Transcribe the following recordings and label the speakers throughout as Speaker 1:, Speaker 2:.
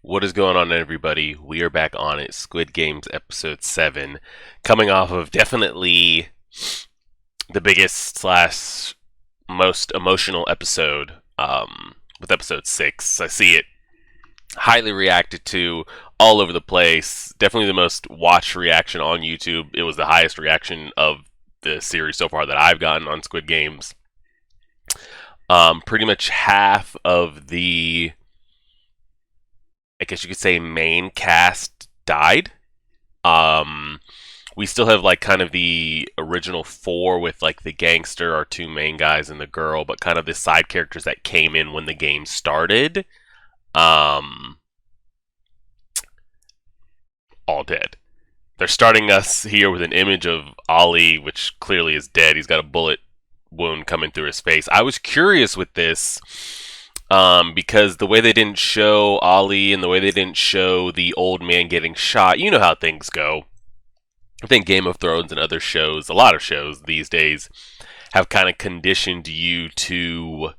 Speaker 1: What is going on, everybody? We are back on it. Squid Games episode 7. Coming off of definitely the biggest slash most emotional episode with episode 6. I see it highly reacted to all over the place. Definitely the most watched reaction on YouTube. It was the highest reaction of the series so far that I've gotten on Squid Games. Pretty much half of the, I guess you could say, main cast died. We still have like kind of the original 4 with like the gangster, our 2 main guys, and the girl, but kind of the side characters that came in when the game started, all dead. They're starting us here with an image of Ali, which clearly is dead. He's got a bullet wound coming through his face. I was curious with this because the way they didn't show Ali and the way they didn't show the old man getting shot, you know how things go. I think Game of Thrones and other shows, a lot of shows these days, have kind of conditioned you to,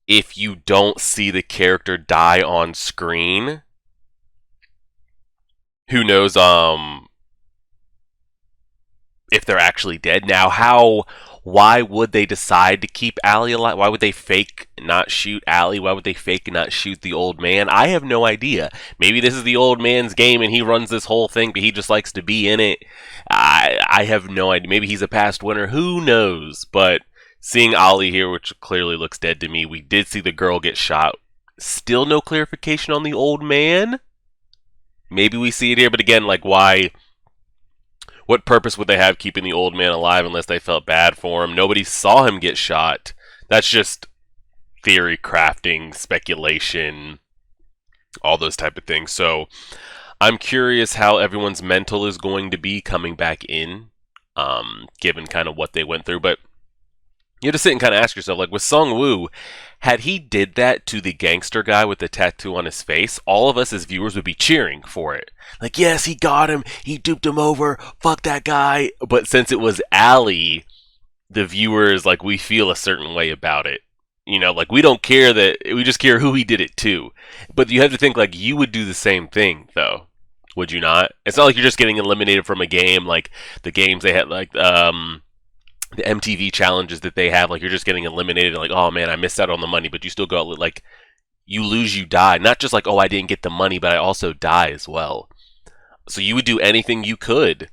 Speaker 1: if you don't see the character die on screen, who knows if they're actually dead. Now, why would they decide to keep Ali alive? Why would they fake not shoot Ali? Why would they fake not shoot the old man? I have no idea. Maybe this is the old man's game and he runs this whole thing, but he just likes to be in it. I have no idea. Maybe he's a past winner. Who knows? But seeing Ali here, which clearly looks dead to me, we did see the girl get shot. Still no clarification on the old man. Maybe we see it here, but again, like, why? What purpose would they have keeping the old man alive unless they felt bad for him? Nobody saw him get shot. That's just theory crafting, speculation, all those type of things. So I'm curious how everyone's mental is going to be coming back in, given kind of what they went through. But you have to sit and kind of ask yourself, like with Sung Woo, had he did that to the gangster guy with the tattoo on his face, all of us as viewers would be cheering for it. Like, yes, he got him, he duped him over, fuck that guy. But since it was Ali, the viewers, like, we feel a certain way about it. You know, like, we don't care that, we just care who he did it to. But you have to think, like, you would do the same thing, though. Would you not? It's not like you're just getting eliminated from a game, like the games they had, like, the MTV challenges that they have, like you're just getting eliminated, like, oh man, I missed out on the money, but you still go out, like, you lose, you die. Not just like, oh, I didn't get the money, but I also die as well. So you would do anything you could.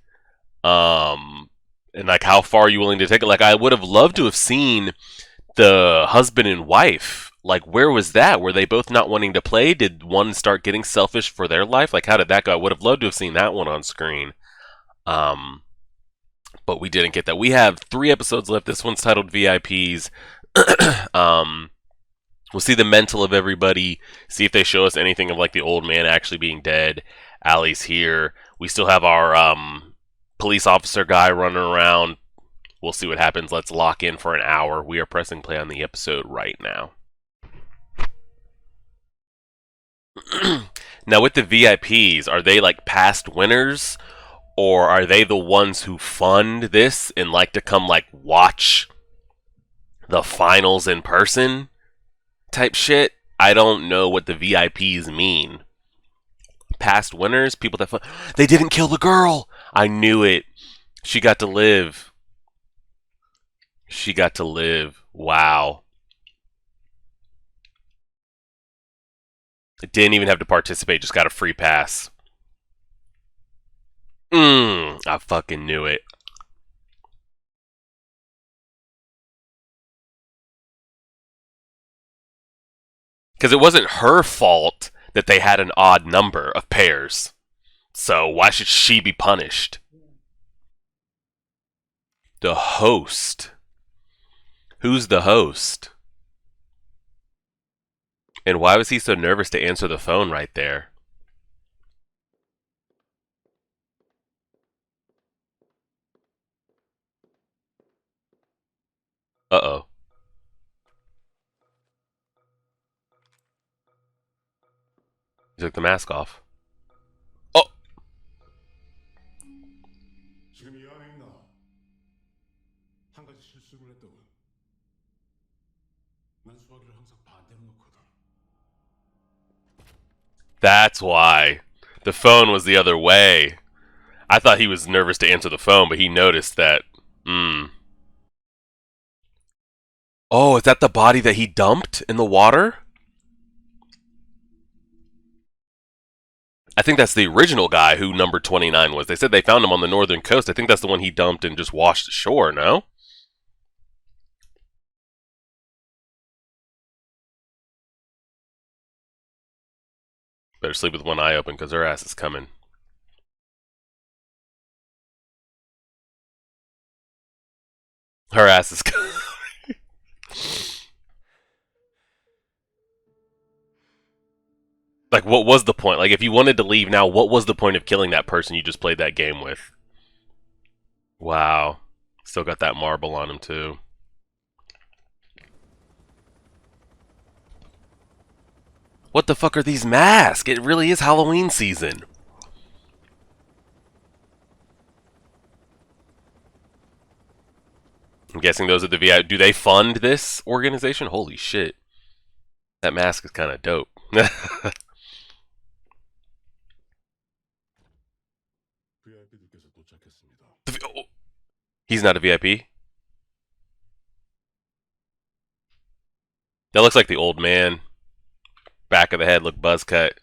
Speaker 1: And like, how far are you willing to take it? Like, I would have loved to have seen the husband and wife. Like, where was that? Were they both not wanting to play? Did one start getting selfish for their life? Like, how did that go? I would have loved to have seen that one on screen. But we didn't get that. We have 3 episodes left. This one's titled VIPs. We'll see the mental of everybody, see if they show us anything of like the old man actually being dead. Ali's here. We still have our police officer guy running around. We'll see what happens. Let's lock in for an hour. We are pressing play on the episode right now. Now with the VIPs, are they like past winners? Or are they the ones who fund this and like to come like watch the finals in person type shit? I don't know what the VIPs mean. Past winners? People that fund. They didn't kill the girl! I knew it. She got to live. She got to live. Wow. Didn't even have to participate, just got a free pass. I fucking knew it. Because it wasn't her fault that they had an odd number of pairs. So why should she be punished? The host. Who's the host? And why was he so nervous to answer the phone right there? Uh-oh. He took the mask off. Oh!
Speaker 2: 지금 이 안에 있나? 한 가지 실수를 했다고. 난
Speaker 1: That's why. The phone was the other way. I thought he was nervous to answer the phone, but he noticed that. Oh, is that the body that he dumped in the water? I think that's the original guy who number 29 was. They said they found him on the northern coast. I think that's the one he dumped and just washed ashore, no? Better sleep with one eye open because her ass is coming. Her ass is coming. Like, what was the point? Like, if you wanted to leave now, what was the point of killing that person you just played that game with? Wow. Still got that marble on him, too. What the fuck are these masks? It really is Halloween season. I'm guessing those are the VI. Do they fund this organization? Holy shit. That mask is kind of dope. He's not a VIP. That looks like the old man. Back of the head look buzz cut.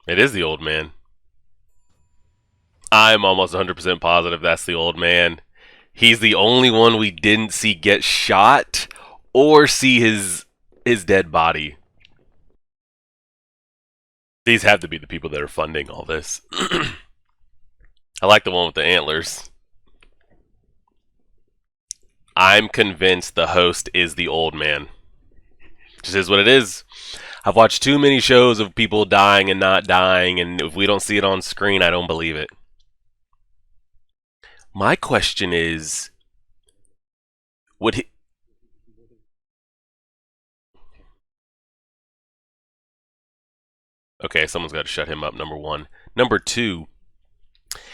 Speaker 1: It is the old man. I'm almost 100% positive that's the old man. He's the only one we didn't see get shot or see his dead body. These have to be the people that are funding all this. I like the one with the antlers. I'm convinced the host is the old man. Just is what it is. I've watched too many shows of people dying and not dying, and if we don't see it on screen, I don't believe it. My question is, would he... Okay, someone's got to shut him up, number one. Number two,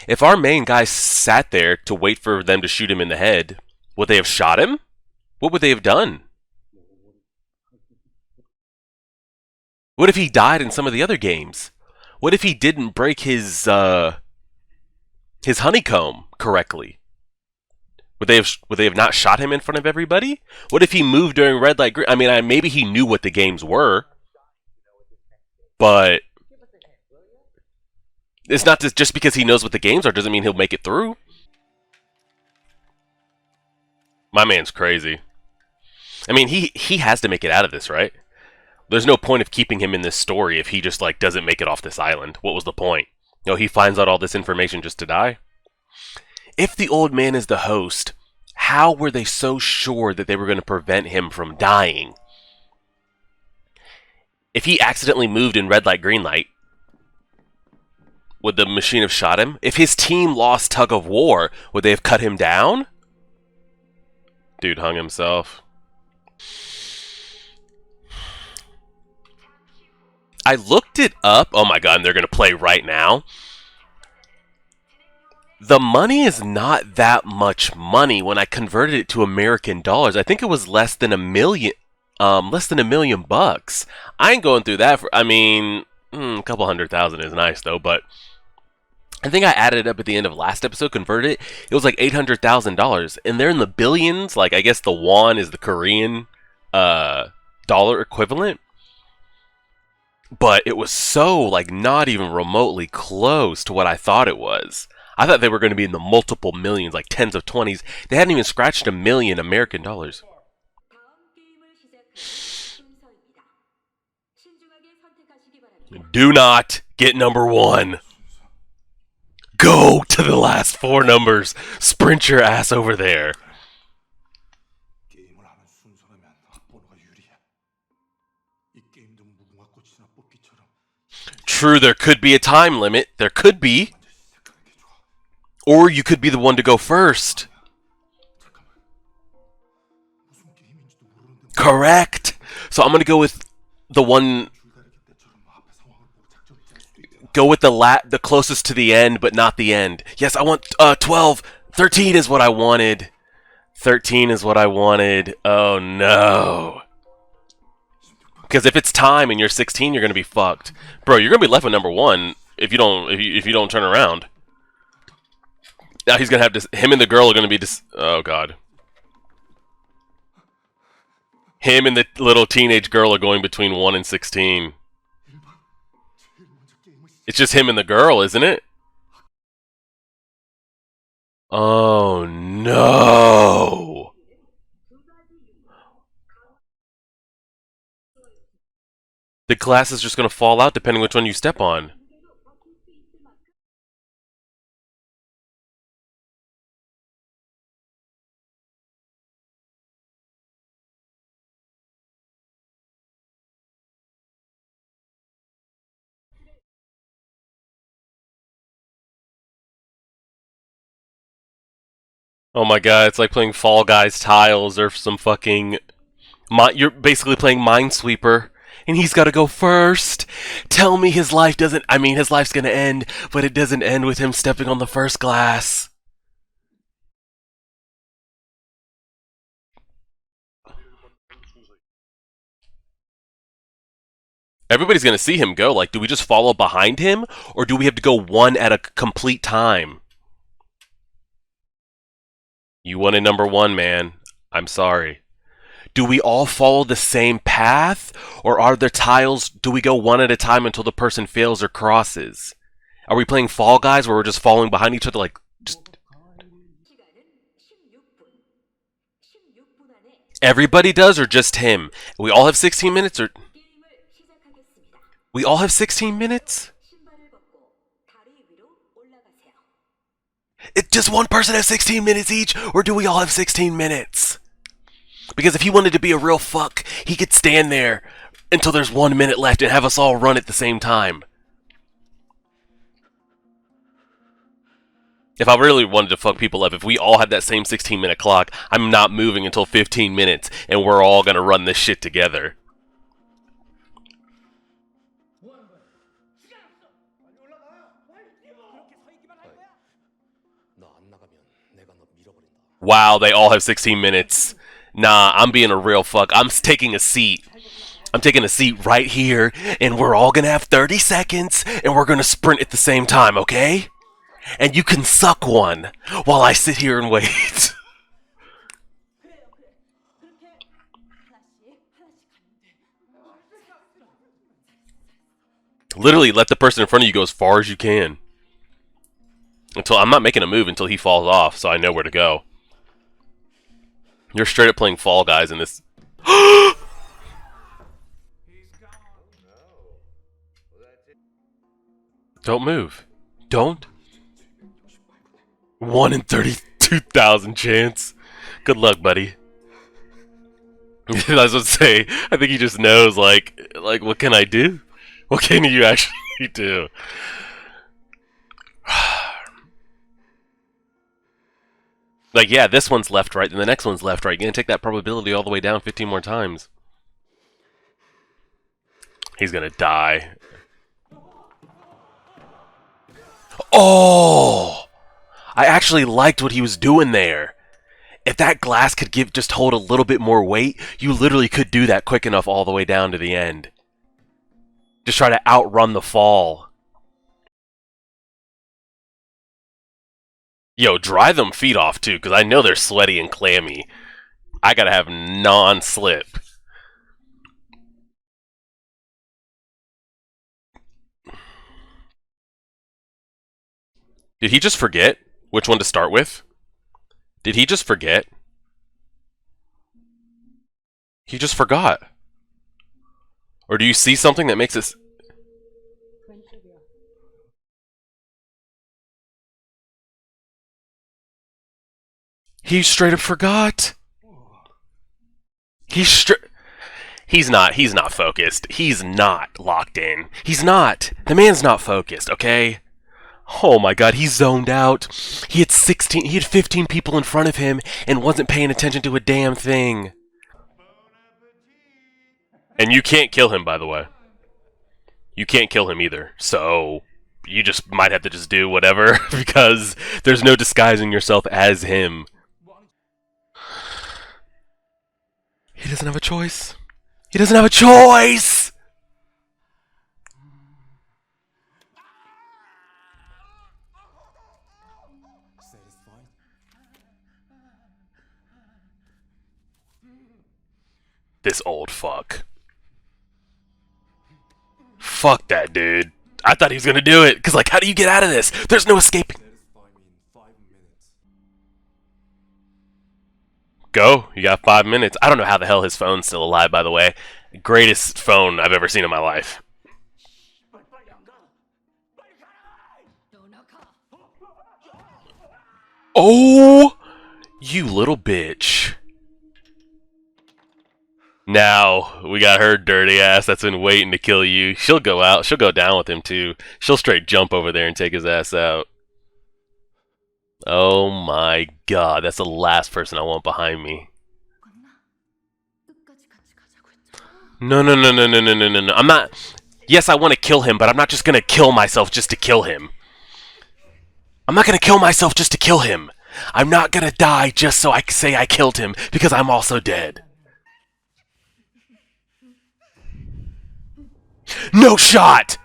Speaker 1: if our main guy sat there to wait for them to shoot him in the head, would they have shot him? What would they have done? What if he died in some of the other games? What if he didn't break his honeycomb correctly? Would they have not shot him in front of everybody? What if he moved during red light green? I mean, maybe he knew what the games were, but it's not just because he knows what the games are doesn't mean he'll make it through. My man's crazy. I mean, he has to make it out of this, right? There's no point of keeping him in this story if he just like doesn't make it off this island. What was the point? You know, he finds out all this information just to die. If the old man is the host, how were they so sure that they were going to prevent him from dying? If he accidentally moved in red light, green light, would the machine have shot him? If his team lost tug of war, would they have cut him down? Dude hung himself. I looked it up. Oh my god, and they're going to play right now. The money is not that much money when I converted it to American dollars. I think it was less than $1 million bucks. I ain't going through that for, I mean, a couple 100,000 is nice though, but I think I added it up at the end of last episode, converted it. It was like $800,000, and they're in the billions. Like, I guess the won is the Korean dollar equivalent. But it was so, like, not even remotely close to what I thought it was. I thought they were going to be in the multiple millions, like tens of 20s. They hadn't even scratched $1 million American dollars. Do not get number one. Go to the last four numbers. Sprint your ass over there. True, there could be a time limit. There could be. Or you could be the one to go first. Correct. So I'm going to go with the one... Go with the closest to the end, but not the end. Yes, I want 12. 13 is what I wanted. 13 is what I wanted. Oh no. Because if it's time and you're 16, you're gonna be fucked, bro. You're gonna be left with number one if you don't turn around. Now he's gonna have to. Him and the girl are gonna be. Oh god. Him and the little teenage girl are going between 1 and 16. It's just him and the girl, isn't it? Oh no. The glass is just gonna fall out depending which one you step on. Oh my god, it's like playing Fall Guys tiles or some fucking. You're basically playing Minesweeper, and he's got to go first. Tell me his life doesn't. I mean, his life's gonna end, but it doesn't end with him stepping on the first glass. Everybody's gonna see him go. Like, do we just follow behind him, or do we have to go one at a complete time? You wanted number one, man. I'm sorry. Do we all follow the same path, or are there tiles? Do we go one at a time until the person fails or crosses? Are we playing Fall Guys where we're just following behind each other like just everybody does or just him? We all have 16 minutes or we all have 16 minutes? It just one person has 16 minutes each, or do we all have 16 minutes? Because if he wanted to be a real fuck, he could stand there until there's 1 minute left and have us all run at the same time. If I really wanted to fuck people up, if we all had that same 16-minute clock, I'm not moving until 15 minutes, and we're all gonna run this shit together. Wow, they all have 16 minutes. Nah, I'm being a real fuck. I'm taking a seat. I'm taking a seat right here, and we're all gonna have 30 seconds, and we're gonna sprint at the same time, okay? And you can suck one while I sit here and wait. Literally, let the person in front of you go as far as you can. Until I'm not making a move until he falls off, so I know where to go. You're straight up playing Fall Guys in this. Don't move. Don't. 1 in 32,000 chance. Good luck, buddy. I was gonna say, I think he just knows, like, what can I do? What can you actually do? Like, yeah, this one's left, right, and the next one's left, right. You're gonna take that probability all the way down 15 more times. He's gonna die. Oh! I actually liked what he was doing there. If that glass could just hold a little bit more weight, you literally could do that quick enough all the way down to the end. Just try to outrun the fall. Yo, dry them feet off too, because I know they're sweaty and clammy. I gotta have non-slip. Did he just forget which one to start with? Did he just forget? He just forgot. Or do you see something that makes it... He straight up forgot. He's not focused. He's not locked in. He's not. The man's not focused, okay? Oh my god, he's zoned out. He had 15 people in front of him and wasn't paying attention to a damn thing. And you can't kill him, by the way. You can't kill him either, so... you just might have to just do whatever because there's no disguising yourself as him. He doesn't have a choice. He doesn't have a choice!
Speaker 2: Satisfied?
Speaker 1: This old fuck. Fuck that dude. I thought he was gonna do it, because, like, how do you get out of this? There's no escaping.
Speaker 2: Satisfy me in 5 minutes.
Speaker 1: Go. You got 5 minutes. I don't know how the hell his phone's still alive, by the way. Greatest phone I've ever seen in my life. Oh! You little bitch. Now, we got her dirty ass that's been waiting to kill you. She'll go out. She'll go down with him, too. She'll straight jump over there and take his ass out. Oh my god, that's the last person I want behind me. No, no, no, no, no, no, no, no, no. I'm not... Yes, I want to kill him, but I'm not just gonna kill myself just to kill him. I'm not gonna kill myself just to kill him. I'm not gonna die just so I can say I killed him, because I'm also dead. No shot!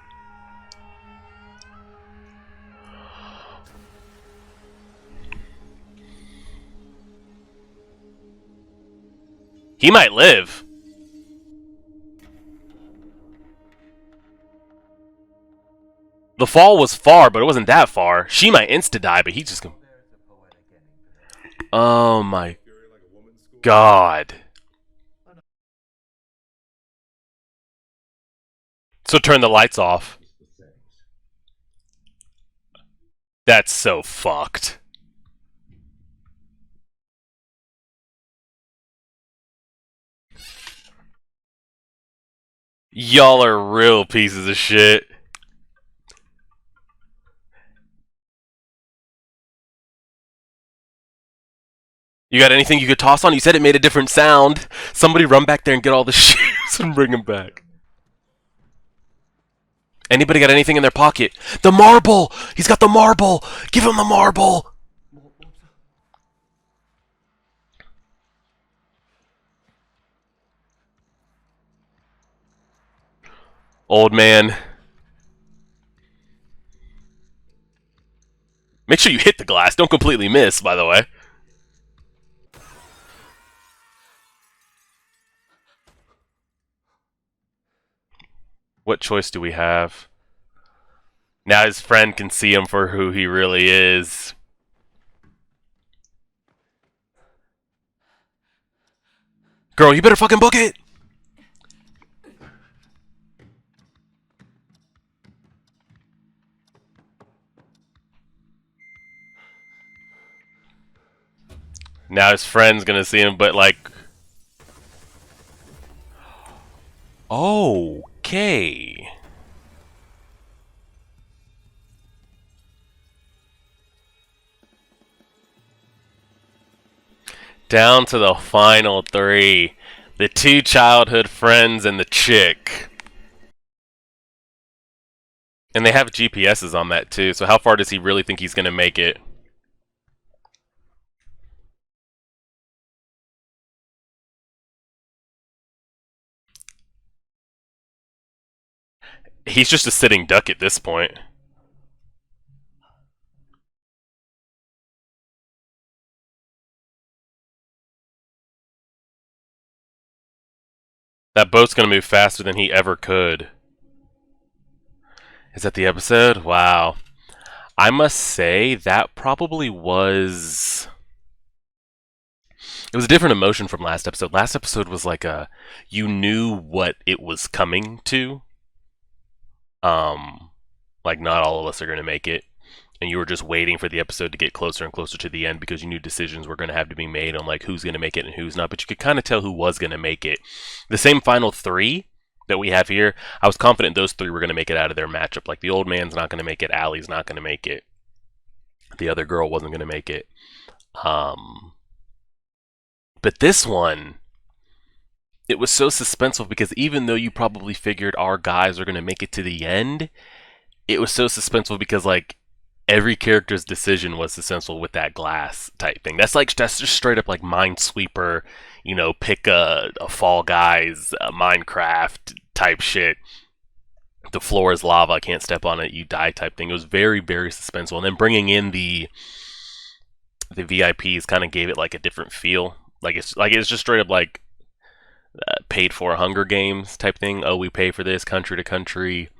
Speaker 1: He might live. The fall was far, but it wasn't that far. She might insta-die, but he's just gonna... Oh my god. So turn the lights off. That's so fucked. Y'all are real pieces of shit. You got anything you could toss on? You said it made a different sound. Somebody run back there and get all the shoes and bring them back. Anybody got anything in their pocket? The marble! He's got the marble! Give him the marble! Old man. Make sure you hit the glass. Don't completely miss, by the way. What choice do we have? Now his friend can see him for who he really is. Girl, you better fucking book it! Now his friend's gonna see him, but like... Okay. Down to the final three. The two childhood friends and the chick. And they have GPSs on that too, so how far does he really think he's gonna make it? He's just a sitting duck at this point. That boat's gonna move faster than he ever could. Is that the episode? Wow. I must say, that probably was... It was a different emotion from last episode. Last episode was like a... You knew what it was coming to. Like, not all of us are gonna make it. And you were just waiting for the episode to get closer and closer to the end because you knew decisions were going to have to be made on like who's going to make it and who's not, but you could kind of tell who was going to make it. The same final three that we have here, I was confident those three were going to make it out of their matchup. Like the old man's not going to make it, Allie's not going to make it, the other girl wasn't going to make it. But this one, it was so suspenseful because even though you probably figured our guys are going to make it to the end, it was so suspenseful because like every character's decision was suspenseful with that glass type thing. That's just straight up like Minesweeper, pick a Fall Guys, Minecraft type shit. The floor is lava, I can't step on it, you die type thing. It was very, very suspenseful. And then bringing in the VIPs kind of gave it like a different feel. It's just straight up like paid for Hunger Games type thing. Oh, we pay for this country to country.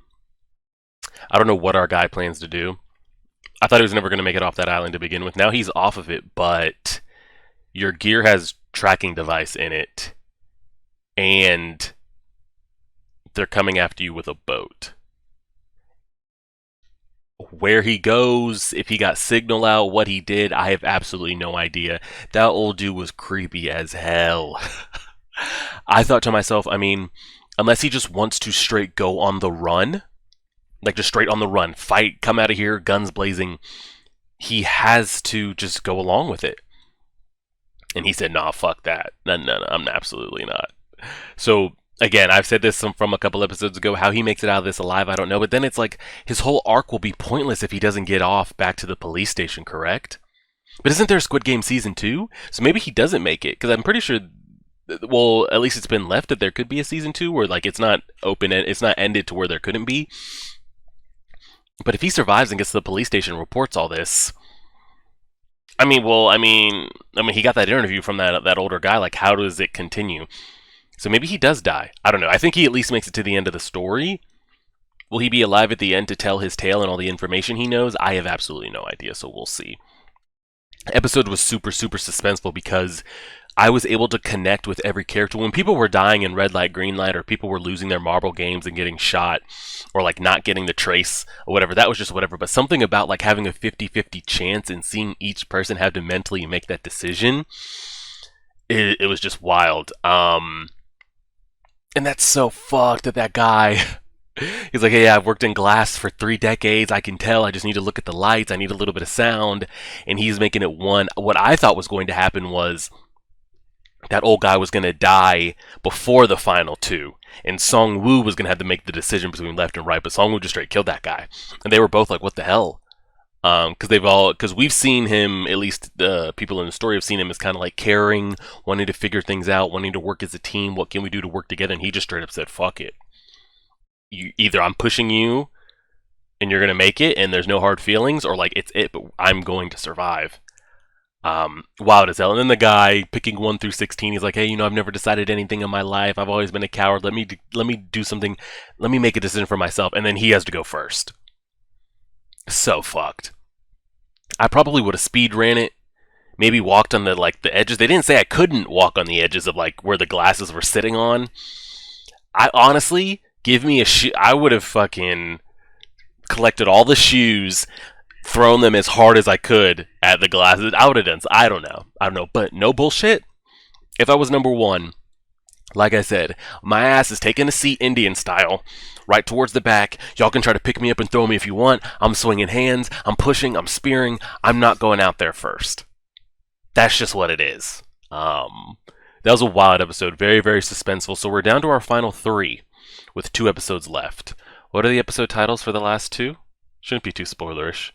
Speaker 1: I don't know what our guy plans to do. I thought he was never going to make it off that island to begin with. Now he's off of it, but your gear has tracking device in it, and they're coming after you with a boat. Where he goes, if he got signal out, what he did, I have absolutely no idea. That old dude was creepy as hell. I thought to myself, I mean, unless he just wants to straight go on the run, like just straight on the run, fight, come out of here, guns blazing, he has to just go along with it. And he said, nah, fuck that. No, I'm absolutely not. So, again, I've said this from a couple episodes ago, how he makes it out of this alive, I don't know. But then it's like, his whole arc will be pointless if he doesn't get off back to the police station, correct? But isn't there Squid Game Season 2? So maybe he doesn't make it, because I'm pretty sure, well, at least it's been left that there could be a Season 2, where, like, it's not open, it's not ended to where there couldn't be. But if he survives and gets to the police station and reports all this, I mean, he got that interview from that older guy. Like, how does it continue? So maybe he does die. I don't know. I think he at least makes it to the end of the story. Will he be alive at the end to tell his tale and all the information he knows? I have absolutely no idea, so we'll see. The episode was super, super suspenseful because I was able to connect with every character. When people were dying in red light, green light, or people were losing their marble games and getting shot, or like not getting the trace or whatever, that was just whatever. But something about like having a 50-50 chance and seeing each person have to mentally make that decision, it was just wild. And that's so fucked that guy, he's like, hey, I've worked in glass for 3 decades. I can tell. I just need to look at the lights. I need a little bit of sound. And he's making it one. What I thought was going to happen was that old guy was going to die before the final 2, and Song Woo was going to have to make the decision between left and right, but Song Woo just straight killed that guy, and they were both like, what the hell? Because we've seen him, at least the people in the story have seen him as kind of like caring, wanting to figure things out, wanting to work as a team, what can we do to work together, and he just straight up said, fuck it. Either I'm pushing you, and you're going to make it, and there's no hard feelings, or like, it's it, but I'm going to survive. Wild as hell. And then the guy picking 1 through 16, he's like, hey, I've never decided anything in my life. I've always been a coward. Let me do something. Let me make a decision for myself. And then he has to go first. So fucked. I probably would have speed ran it. Maybe walked on the edges. They didn't say I couldn't walk on the edges of like where the glasses were sitting on. I honestly, give me a shoe. I would have fucking collected all the shoes, thrown them as hard as I could at the glasses. I would have done. I don't know. But no bullshit. If I was number 1, like I said, my ass is taking a seat Indian style, right towards the back. Y'all can try to pick me up and throw me if you want. I'm swinging hands. I'm pushing. I'm spearing. I'm not going out there first. That's just what it is. That was a wild episode. Very, very suspenseful. So we're down to our final 3 with 2 episodes left. What are the episode titles for the last 2? Shouldn't be too spoilerish.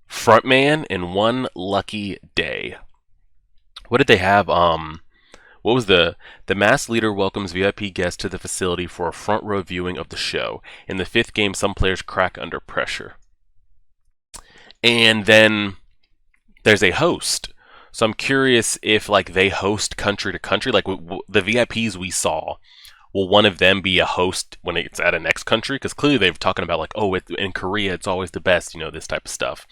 Speaker 1: Frontman and One Lucky Day. What did they have? What was the mass leader welcomes VIP guests to the facility for a front row viewing of the show. In the 5th game, some players crack under pressure. And then there's a host. So I'm curious if like they host country to country, like the VIPs we saw. Will one of them be a host when it's at a next country? Because clearly they're talking about like, oh, in Korea it's always the best, this type of stuff.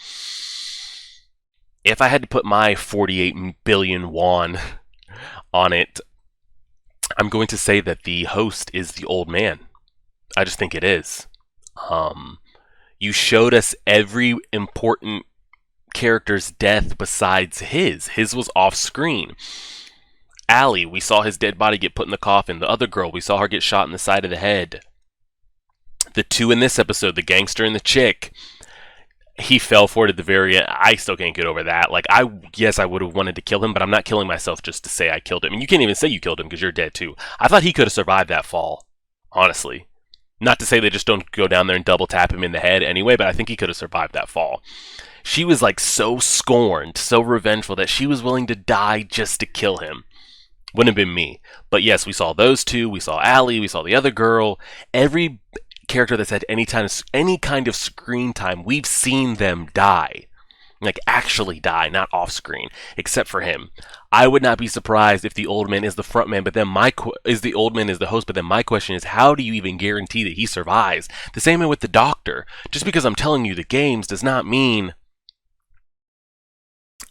Speaker 1: If I had to put my 48 billion won on it, I'm going to say that the host is the old man. I just think it is. You showed us every important character's death besides his. His was off screen. Allie, we saw his dead body get put in the coffin. The other girl, we saw her get shot in the side of the head. The 2 in this episode, the gangster and the chick, he fell for it at the very end. I still can't get over that. Like, yes, I would have wanted to kill him, but I'm not killing myself just to say I killed him. And you can't even say you killed him because you're dead too. I thought he could have survived that fall, honestly. Not to say they just don't go down there and double tap him in the head anyway, but I think he could have survived that fall. She was like so scorned, so revengeful that she was willing to die just to kill him. Wouldn't have been me. But yes, we saw those two. We saw Allie. We saw the other girl. Every character that's had any kind of screen time, we've seen them die. Like, actually die, not off screen, except for him. I would not be surprised if the old man is the front man, but then the old man is the host. But then my question is, how do you even guarantee that he survives? The same way with the doctor. Just because I'm telling you the games does not mean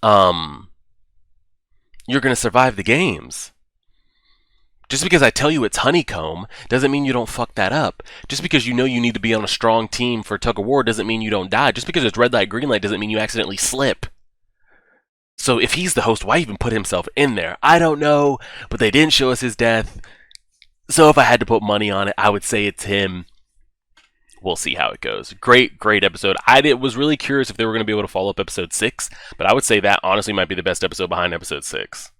Speaker 1: you're gonna survive the games. Just because I tell you it's honeycomb doesn't mean you don't fuck that up. Just because you know you need to be on a strong team for tug of war doesn't mean you don't die. Just because it's red light, green light doesn't mean you accidentally slip. So if he's the host, why even put himself in there? I don't know, but they didn't show us his death. So if I had to put money on it, I would say it's him. We'll see how it goes. Great episode. I was really curious if they were going to be able to follow up episode 6, but I would say that honestly might be the best episode behind episode 6.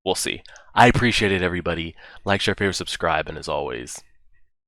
Speaker 1: We'll see. I appreciate it, everybody. Like, share, favorite, subscribe, and as always,